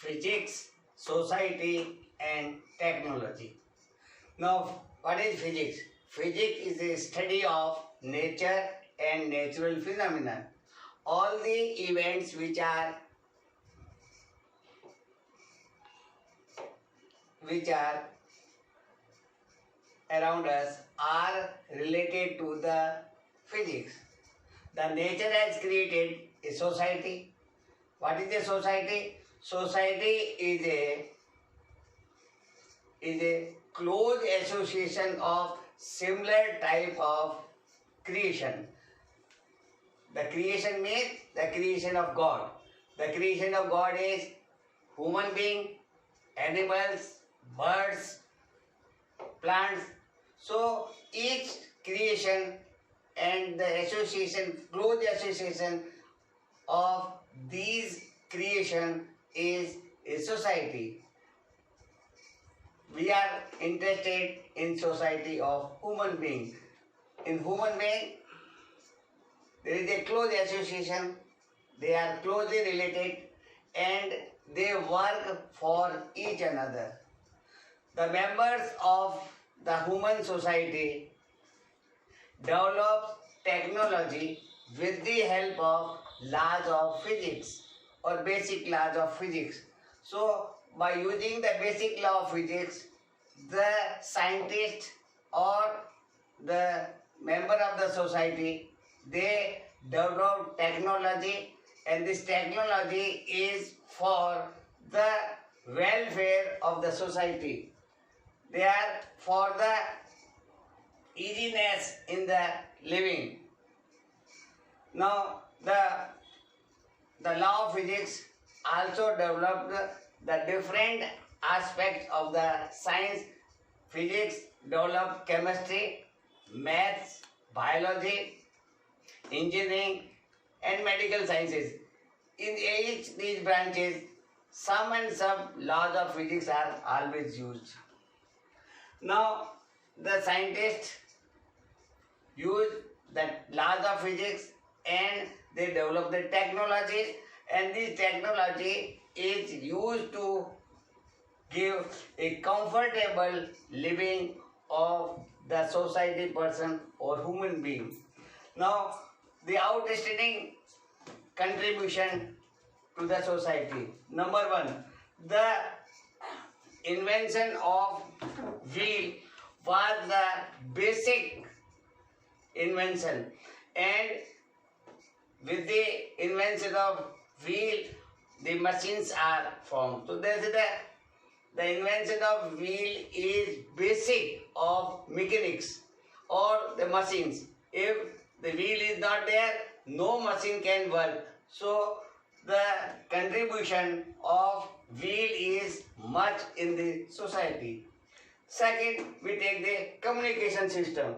physics, society and technology. Now, what is physics? Physics is a study of nature and natural phenomena. All the events which are around us are related to the physics. The nature has created a society. What is a society? Society is a close association of similar type of creation. The creation means the creation of God. The creation of God is human being, animals, birds, plants. So each creation and the association, close association of these creation is a society. We are interested in society of human being. In human being, there is a close association. They are closely related and they work for each another. The members of the human society develop technology with the help of laws of physics or basic laws of physics. So, by using the basic law of physics, the scientist or the member of the society, they develop technology, and this technology is for the welfare of the society. They are for the easiness in the living. Now, the law of physics also developed the different aspects of the science. Physics developed chemistry, maths, biology, engineering and medical sciences. In each these branches, some laws of physics are always used. Now, the scientists use the laws of physics and they develop the technologies, and this technology is used to give a comfortable living of the society person or human being. Now, the outstanding contribution to the society. Number one, the invention of wheel was the basic invention, and with the invention of wheel, the machines are formed. So this is the invention of wheel is basic of mechanics or the machines. If the wheel is not there, no machine can work. So the contribution of wheel is much in the society. Second, we take the communication system.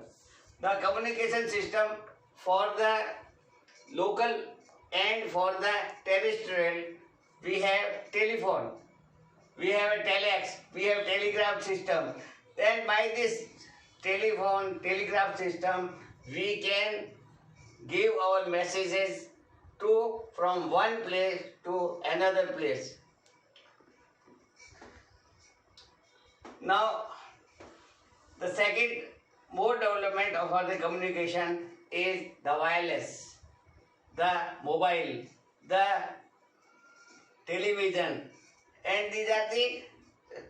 The communication system for the local and for the terrestrial, we have telephone, we have a telex, we have telegraph system. Then by this telegraph system, we can give our messages from one place to another place. Now, the second more development of the communication is the wireless, the mobile, the television, and these are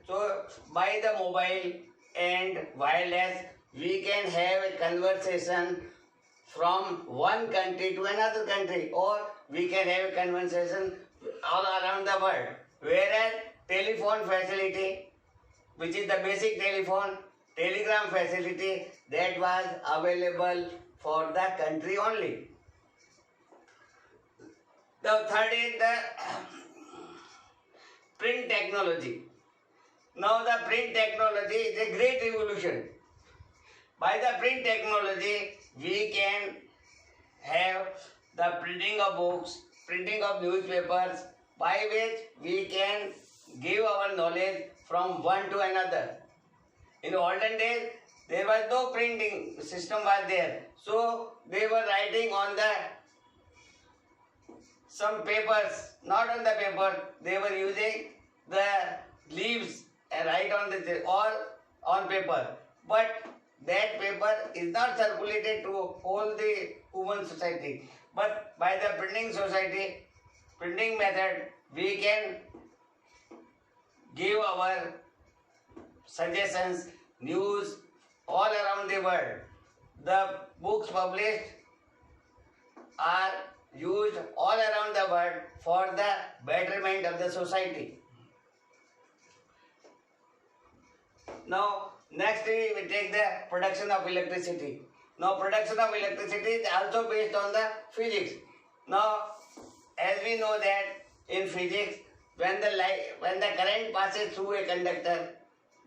so by the mobile and wireless we can have a conversation from one country to another country, or we can have a conversation all around the world. Whereas telephone facility, which is the basic telephone, telegram facility, that was available for the country only. The third is the print technology. Now the print technology is a great revolution. By the print technology, we can have the printing of books, printing of newspapers, by which we can give our knowledge from one to another. In olden days, there was no printing system was there. So they were writing on some papers, not on the paper. They were using the leaves and write on the or on paper, but that paper is not circulated to whole the human society. But by the printing method, we can give our suggestions, news all around the world. The books published are used all around the world for the betterment of the society. Now, next we take the production of electricity. Now, production of electricity is also based on the physics. Now, as we know that in physics, when the current passes through a conductor,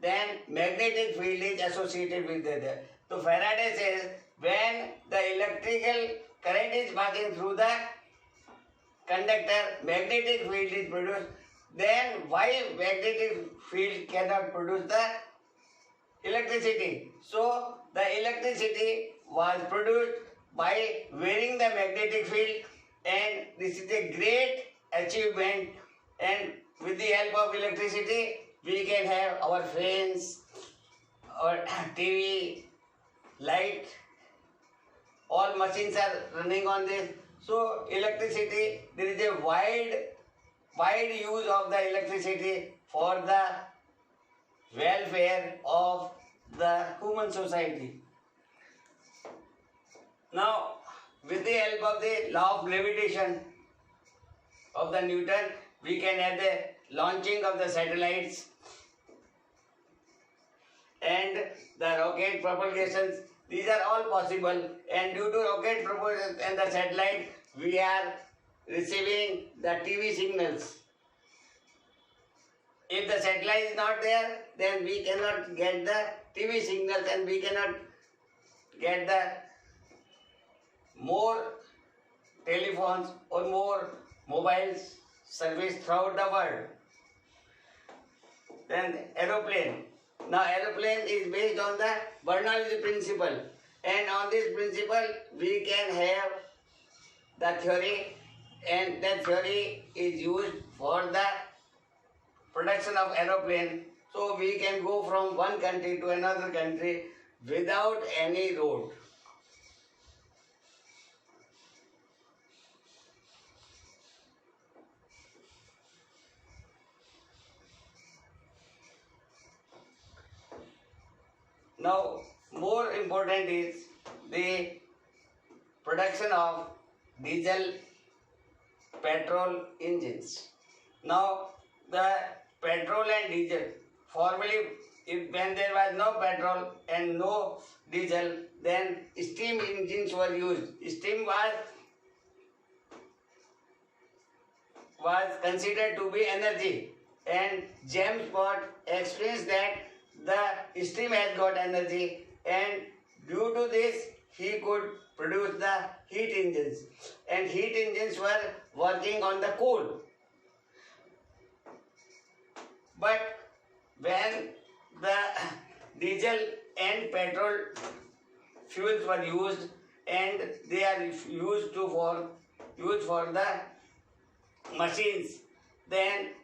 then magnetic field is associated with it. So Faraday says when the electrical current is passing through the conductor, magnetic field is produced. Then why magnetic field cannot produce the electricity? So the electricity was produced by varying the magnetic field, and this is a great achievement. And with the help of electricity, we can have our fans, our TV, light, all machines are running on this. So electricity, there is a wide use of the electricity for the welfare of the human society. Now, with the help of the law of gravitation of the Newton, we can have the launching of the satellites and the rocket propagations. These are all possible, and due to rocket propulsion and the satellite, we are receiving the TV signals. If the satellite is not there, then we cannot get the TV signals, and we cannot get the more telephones or more mobiles service throughout the world. Then aeroplane. Now aeroplane is based on the Bernoulli principle, and on this principle we can have the theory, and that theory is used for the production of aeroplane. So we can go from one country to another country without any road. Now, more important is the production of diesel petrol engines. Now, the petrol and diesel, formerly when there was no petrol and no diesel, then steam engines were used. Steam was considered to be energy, and James Watt explains that the steam has got energy, and due to this he could produce the heat engines, and heat engines were working on the coal. But when the diesel and petrol fuels were used, and they are used for the machines, then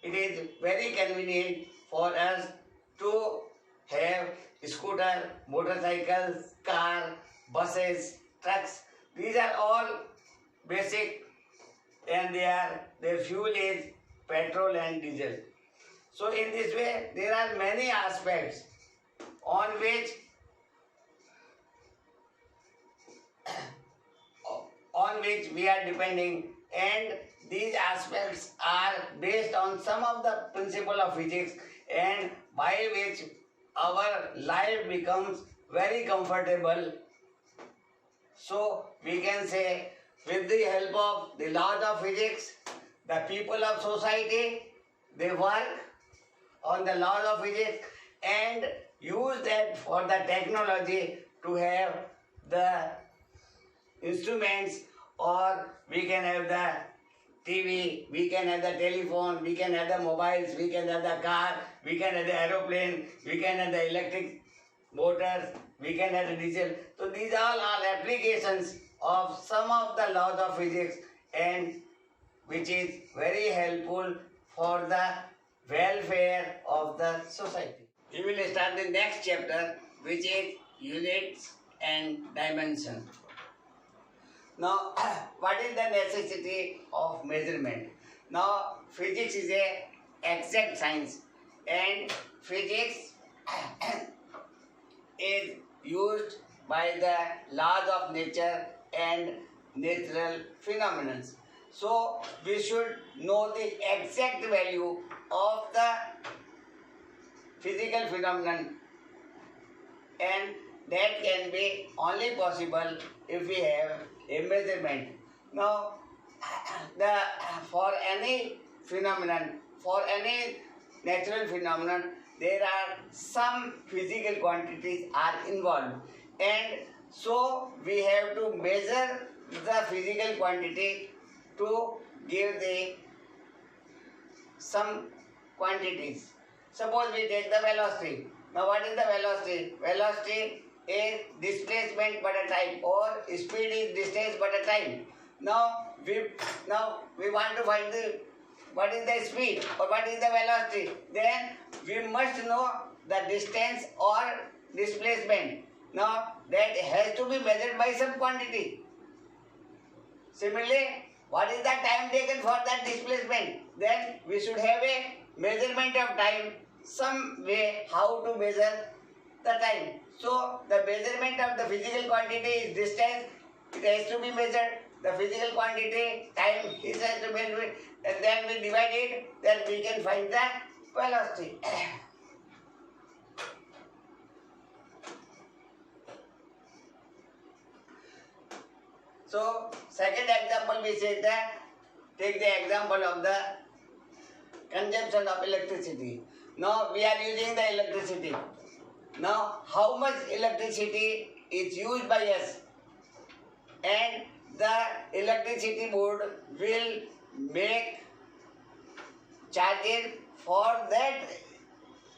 it is very convenient for us to have scooter, motorcycles, car, buses, trucks. These are all basic, and their fuel is petrol and diesel. So in this way, there are many aspects on which we are depending, and these aspects are based on some of the principle of physics, and by which our life becomes very comfortable. So we can say, with the help of the laws of physics, the people of society, they work on the laws of physics and use that for the technology to have the instruments, or we can have the TV, we can have the telephone, we can have the mobiles, we can have the car, we can have the aeroplane, we can have the electric motors, we can have the diesel. So these all are applications of some of the laws of physics, and which is very helpful for the welfare of the society. We will start the next chapter, which is units and dimension. Now, what is the necessity of measurement? Now, physics is a exact science, and physics is used by the laws of nature and natural phenomena. So, we should know the exact value of the physical phenomenon, and that can be only possible if we have a measurement. Now, for any phenomenon, for any natural phenomenon, there are some physical quantities are involved, and so we have to measure the physical quantity to give the some quantities. Suppose we take the velocity. Now what is the velocity? Velocity is displacement but a time, or speed is distance but a time. Now we want to find what is the speed or what is the velocity. Then we must know the distance or displacement. Now that has to be measured by some quantity. Similarly, what is the time taken for that displacement? Then we should have a measurement of time, some way how to measure the time. So the measurement of the physical quantity is distance, it has to be measured. The physical quantity, time, it has to be measured, and then we divide it, then we can find the velocity. So, second example we say that, take the example of the consumption of electricity. Now we are using the electricity. Now how much electricity is used by us, and the electricity board will make charges for that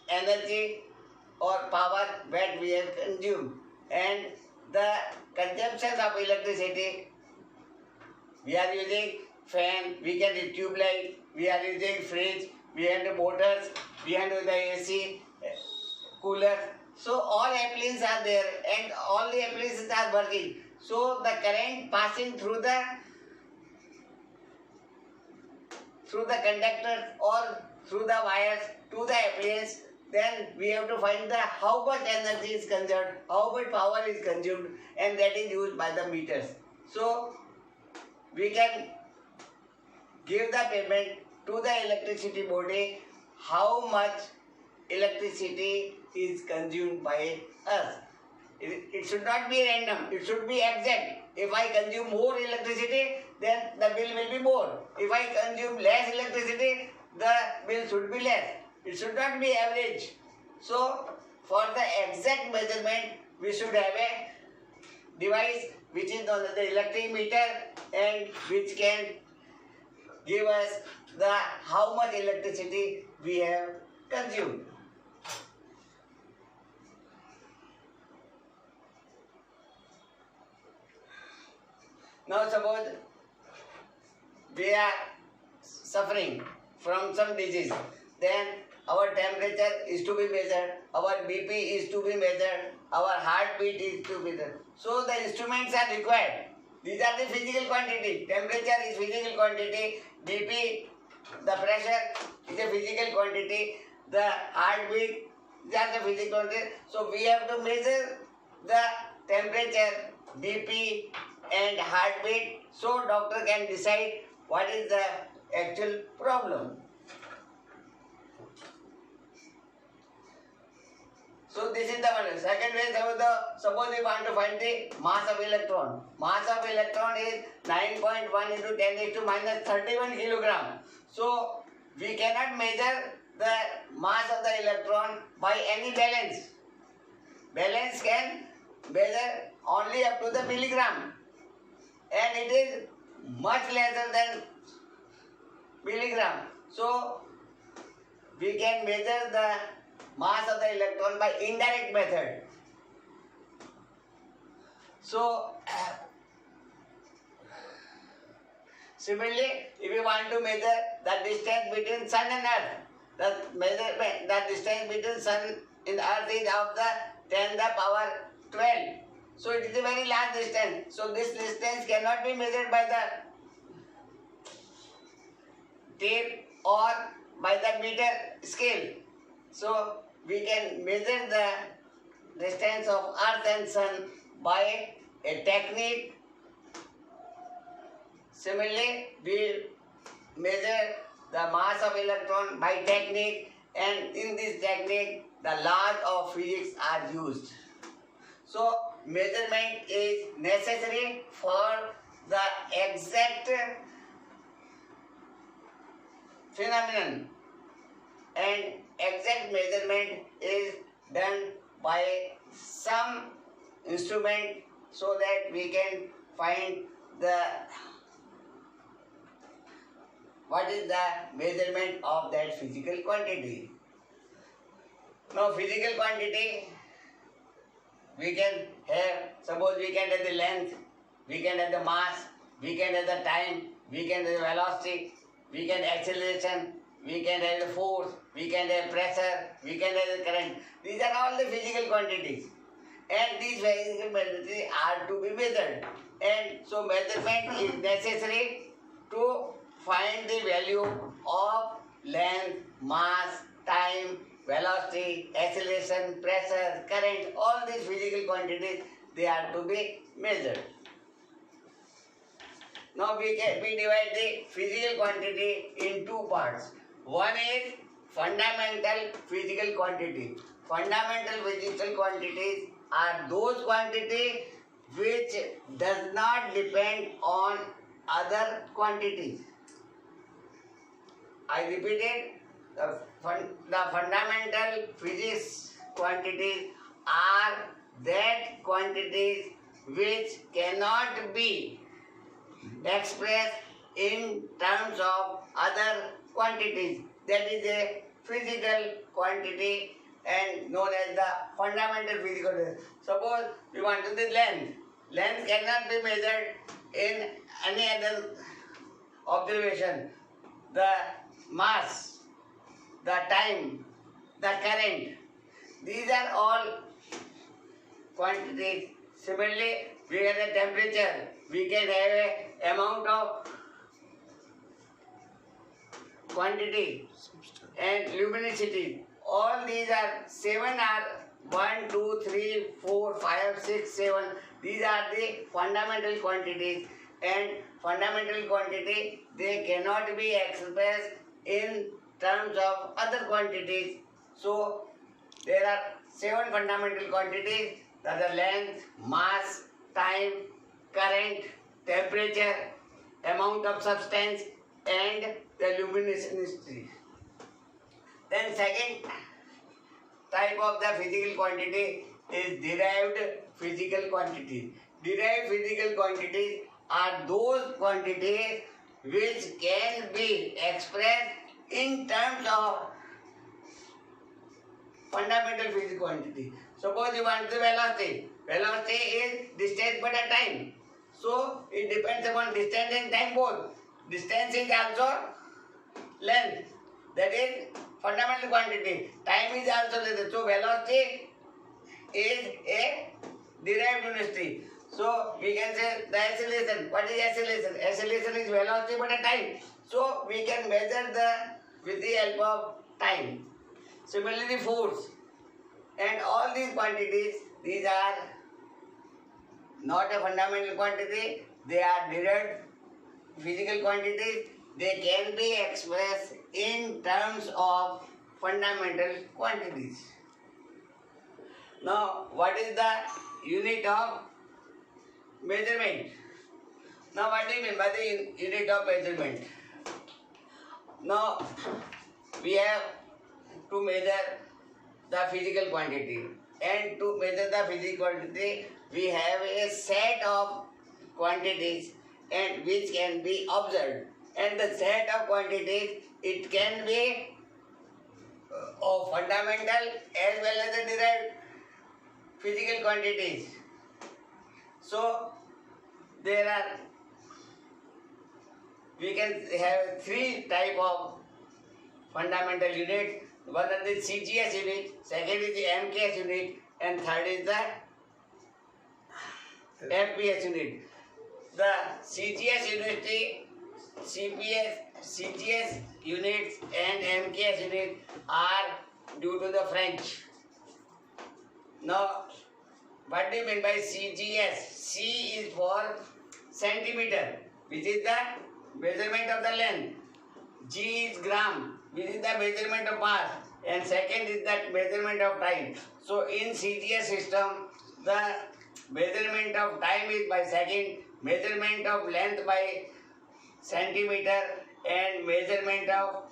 energy or power that we have consumed, and the consumption of electricity, we are using fan, we can use tube light, we are using fridge, we have motors, we have the AC, cooler. So all appliances are there and all the appliances are working. So the current passing through the conductor or through the wires to the appliance, then we have to find the how much energy is consumed, how much power is consumed, and that is used by the meters. So we can give the payment to the electricity body how much electricity is consumed by us. It should not be random, it should be exact. If I consume more electricity, then the bill will be more. If I consume less electricity, the bill should be less. It should not be average. So, for the exact measurement, we should have a device which is known as the electric meter, and which can give us the how much electricity we have consumed. Now suppose we are suffering from some disease, then our temperature is to be measured, our BP is to be measured, our heartbeat is to be measured. So the instruments are required. These are the physical quantity. Temperature is physical quantity, BP, the pressure is a physical quantity, the heartbeat, these are the physical quantity. So we have to measure the temperature, BP and heartbeat, so doctor can decide what is the actual problem. So this is the one. Second way, suppose we want to find the mass of electron. Mass of electron is 9.1 into 10 raised to minus 31 kilogram. So we cannot measure the mass of the electron by any balance. Balance can measure only up to the milligram, and it is much lesser than milligram. So we can measure the mass of the electron by indirect method. So Similarly, if you want to measure the distance between sun and earth, the distance between sun and earth is of the 10 the power 12. So it is a very large distance. So this distance cannot be measured by the tape or by the meter scale. So we can measure the distance of earth and sun by a technique. Similarly, we measure the mass of electron by technique, and in this technique the laws of physics are used. So measurement is necessary for the exact phenomenon, and exact measurement is done by some instrument so that we can find the what is the measurement of that physical quantity. Now physical quantity we can have, suppose we can have the length, we can have the mass, we can have the time, we can have the velocity, we can have acceleration, we can have the force, we can have pressure, we can have the current. These are all the physical quantities, and these physical quantities are to be measured, and so measurement is necessary to find the value of length, mass, time, velocity, acceleration, pressure, current. All these physical quantities, they are to be measured. Now we divide the physical quantity in two parts. One is fundamental physical quantity. Fundamental physical quantities are those quantities which does not depend on other quantities. I repeated, the fundamental physics quantities are that quantities which cannot be expressed in terms of other quantities. That is a physical quantity and known as the fundamental physical quantity. Suppose we want to the length. Length cannot be measured in any other observation. The mass, the time, the current, these are all quantities. Similarly, we have the temperature, we can have a amount of quantity and luminosity. All these are 7 are 1, 2, 3, 4, 5, 6, 7. These are the fundamental quantities, and fundamental quantity they cannot be expressed in terms of other quantities. So there are 7 fundamental quantities, that are length, mass, time, current, temperature, amount of substance, and the luminosity. Then second type of the physical quantity is derived physical quantities. Derived physical quantities are those quantities which can be expressed in terms of fundamental physical quantity. Suppose you want the velocity. Velocity is distance by the time. So it depends upon distance and time both. Distance is also length. That is fundamental quantity. Time is also length. So velocity is a derived unity. So we can say the acceleration. What is acceleration? Acceleration is velocity by the time. So we can measure with the help of time. Similarly, force. And all these quantities, these are not a fundamental quantity, they are derived physical quantities. They can be expressed in terms of fundamental quantities. Now, what is the unit of measurement? Now, what do you mean by the unit of measurement? Now, we have to measure the physical quantity, and to measure the physical quantity we have a set of quantities and which can be observed, and the set of quantities it can be of fundamental as well as the derived physical quantities. So there are we can have three type of fundamental units. One is the CGS unit, second is the MKS unit, and third is the FPS unit. The CGS unit, CGS units and MKS unit are due to the French. Now, what do you mean by CGS? C is for centimeter, which is the measurement of the length. G is gram, which is the measurement of mass, and second is that measurement of time. So in CGS system, the measurement of time is by second, measurement of length by centimeter, and measurement of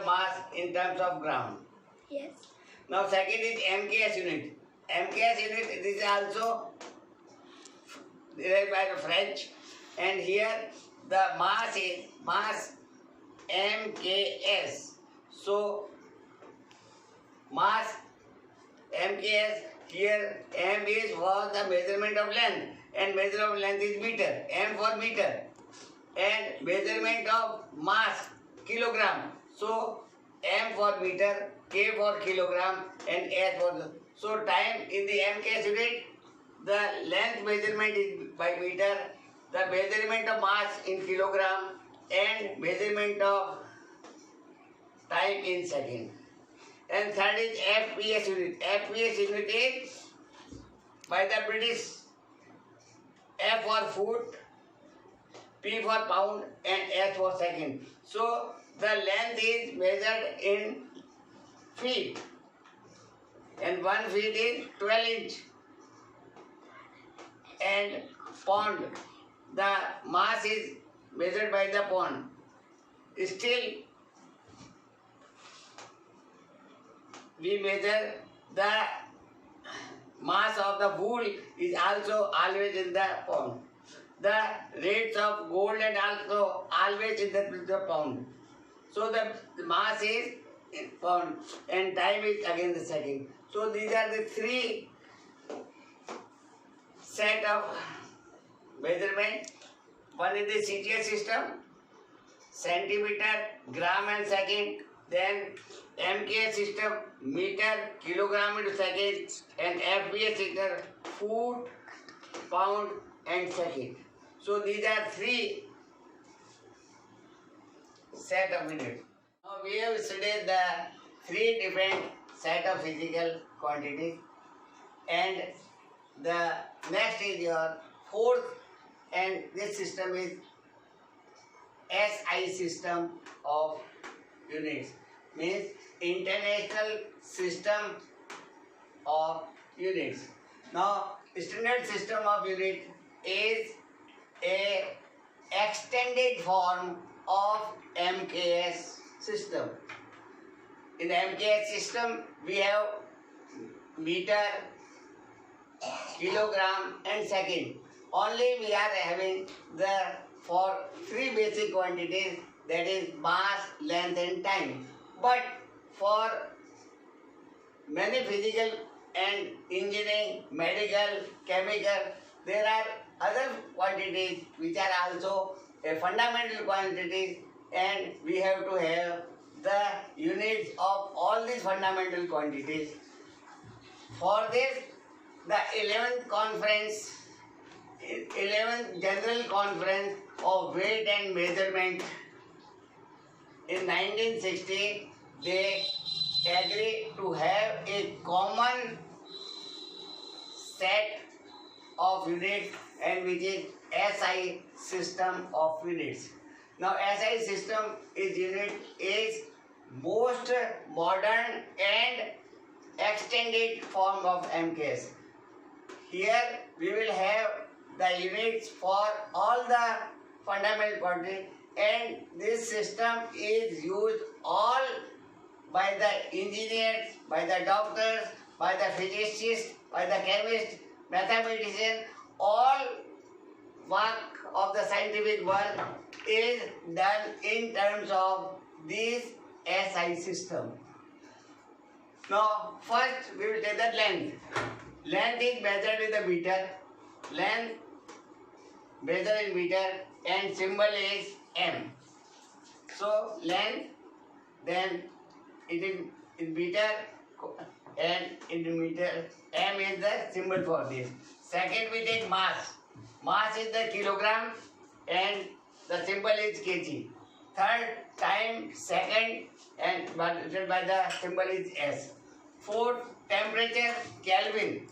mass in terms of gram. Yes. Now second is MKS unit. MKS unit, this is also derived by the French, and here the mass is mass MKS. So mass MKS, here M is for the measurement of length, and measure of length is meter, M for meter, and measurement of mass kilogram. So M for meter, K for kilogram, and S for the. So time in the MKS unit, the length measurement is by meter, the measurement of mass in kilogram, and measurement of time in second. And third is FPS unit. FPS unit is by the British, F for foot, P for pound, and S for second. So the length is measured in feet, and 1 feet is 12 inch. And pound, the mass is measured by the pound. Still, we measure the mass of the wool is also always in the pound. The rates of gold and also always in the pound. So the mass is in pound and time is again the second. So these are the three set of measurement. One is the CGS system, centimeter, gram and second. Then MKS system, meter, kilogram into second, and FPS system, foot, pound and second. So these are three set of units. Now we have studied the three different set of physical quantities, and the next is your fourth, and this system is SI system of units, means International System of Units. Now, standard system of unit is a extended form of MKS system. In the MKS system, we have meter, kilogram and second. Only we are having the for three basic quantities, that is mass, length and time. But for many physical and engineering, medical, chemical, there are other quantities which are also a fundamental quantities, and we have to have the units of all these fundamental quantities. For this, the 11th General Conference of Weight and Measurement in 1960, they agreed to have a common set of units, and which is SI system of units. Now SI system is most modern and extended form of MKS. Here we will have the units for all the fundamental quantities, and this system is used all by the engineers, by the doctors, by the physicists, by the chemists, mathematicians. All work of the scientific world is done in terms of this SI system. Now, first we will take the length. Length is measured with a meter, length measure in meter and symbol is m. So length, then it is in meter and in meter, m is the symbol for this. Second we take mass. Mass is the kilogram and the symbol is kg. Third, time, second, and written by the symbol is s. Fourth, temperature, Kelvin,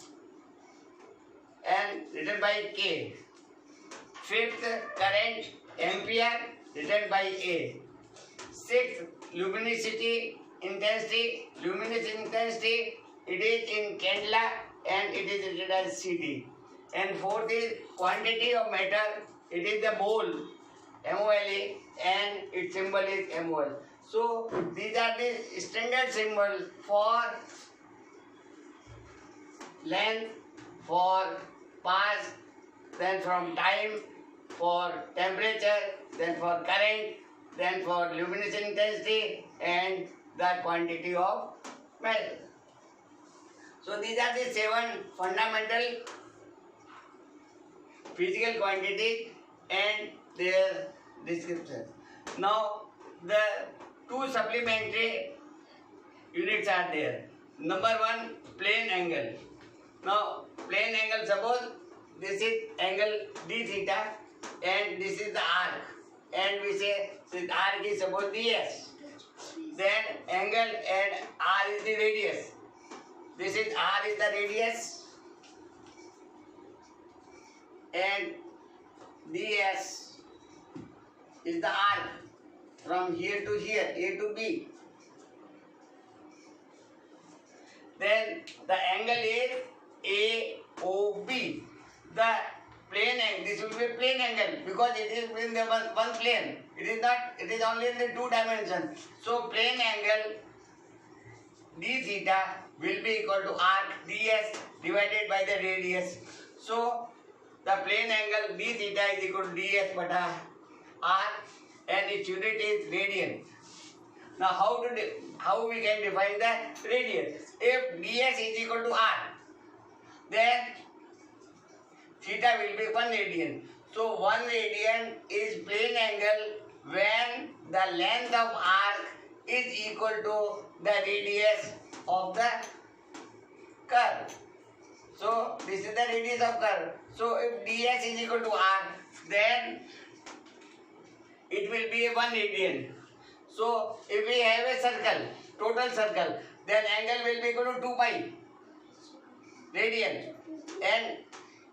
and written by K. Fifth, current, ampere, written by A. Sixth, luminosity, intensity. Luminous intensity, it is in candela and it is written as CD. And fourth is quantity of matter, it is the mole, MOLE, and its symbol is MOL. So these are the standard symbols for length, for mass, then from time, for temperature, then for current, then for luminous intensity, and the quantity of matter. So these are the 7 fundamental physical quantities and their description. Now the 2 supplementary units are there. Number 1, plane angle. Now plane angle, suppose this is angle d theta and this is the arc, and we say this arc is suppose ds. Then angle and r is the radius. This is r is the radius and ds is the arc from here to here, A to B. Then the angle is AOB. The plane angle, this will be a plane angle because it is in the one plane. It is not, it is only in the 2 dimensions. So plane angle d theta will be equal to arc ds divided by the radius. So the plane angle d theta is equal to ds bata r and its unit is radian. Now how we can define the radius? If ds is equal to r, then theta will be 1 radian. So 1 radian is plane angle when the length of arc is equal to the radius of the curve. So this is the radius of curve. So if ds is equal to r, then it will be a 1 radian. So if we have a circle, total circle, then angle will be equal to 2 pi radian, and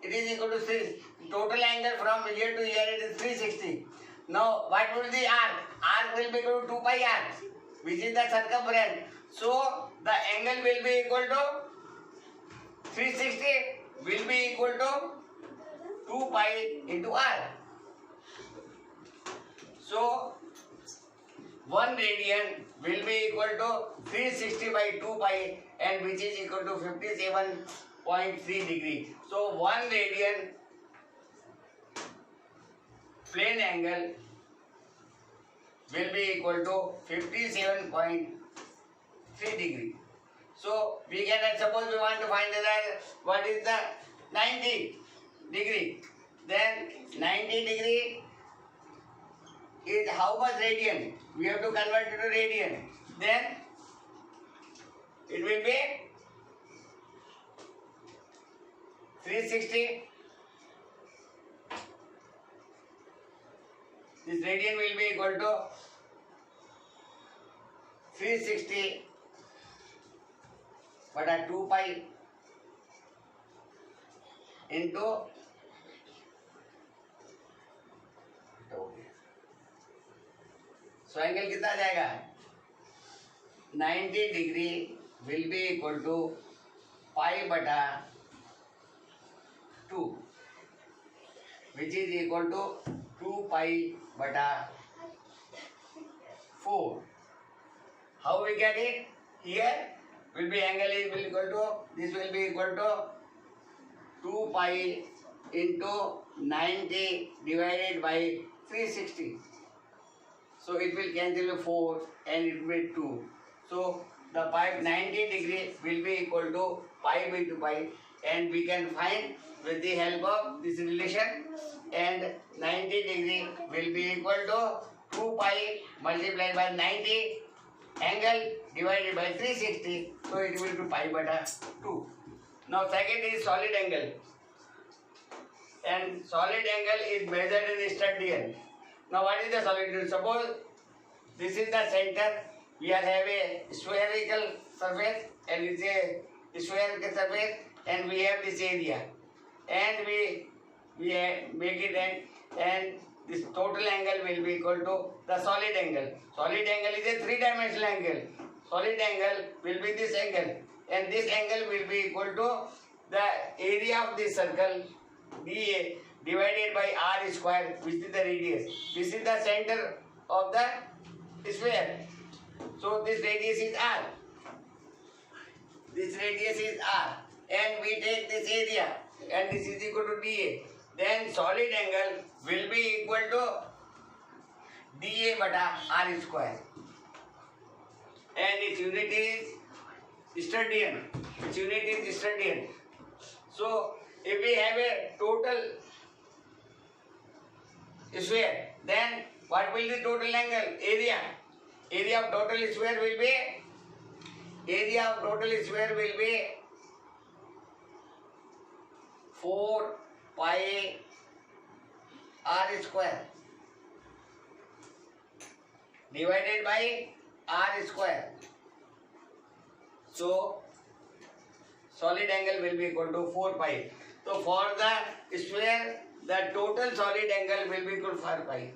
it is equal to 3. Total angle from here to here it is 360. Now what will be arc? Arc will be equal to 2 pi r, which is the circumference. So the angle will be equal to 360 will be equal to 2 pi into r. So 1 radian will be equal to 360 by 2 pi, and which is equal to 57.3 degree. So 1 radian plane angle will be equal to 57.3 degree. So we can suppose we want to find what is the 90 degree. Then 90 degree is how much radian? We have to convert it to radian. Then it will be 360. This radian will be equal to 360 बटा 2 pi into so angle कितना आ जाएगा? 90 degree will be equal to pi बटा 2, which is equal to 2 pi बटा 4. How we get it? Here will be angle is will equal to, this will be equal to 2 pi into 90 divided by 360. So it will cancel 4 and it will be 2. So the pi 90 degree will be equal to pi by 2 pi, and we can find with the help of this relation, and 90 degree will be equal to 2 pi multiplied by 90 angle divided by 360, so it will be pi bata 2. Now second is solid angle, and solid angle is measured in Studian. Now what is the solid angle? Suppose this is the center, we are have a spherical surface and it's a spherical surface, and we have this area, and we make it, and this total angle will be equal to the solid angle. Solid angle is a three-dimensional angle. Solid angle will be this angle, and this angle will be equal to the area of this circle dA divided by r square, which is the radius. This is the center of the sphere. So this radius is r. This radius is r, and we take this area, and this is equal to dA. Then solid angle will be equal to dA bata r square, and its unit is Studian. Its unit is Studian. So if we have a total sphere, then what will be total angle? Area of total sphere will be 4 pi r square divided by r square. So solid angle will be equal to 4 pi. So for the sphere, the total solid angle will be equal to 4 pi.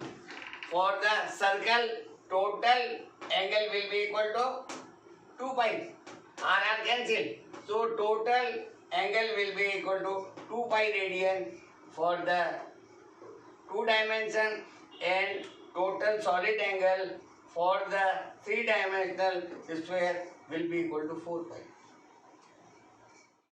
For the circle, total angle will be equal to 2 pi. R cancel. So total angle will be equal to 2 pi radian for the 2 dimension, and total solid angle for the 3-dimensional sphere will be equal to 4 pi.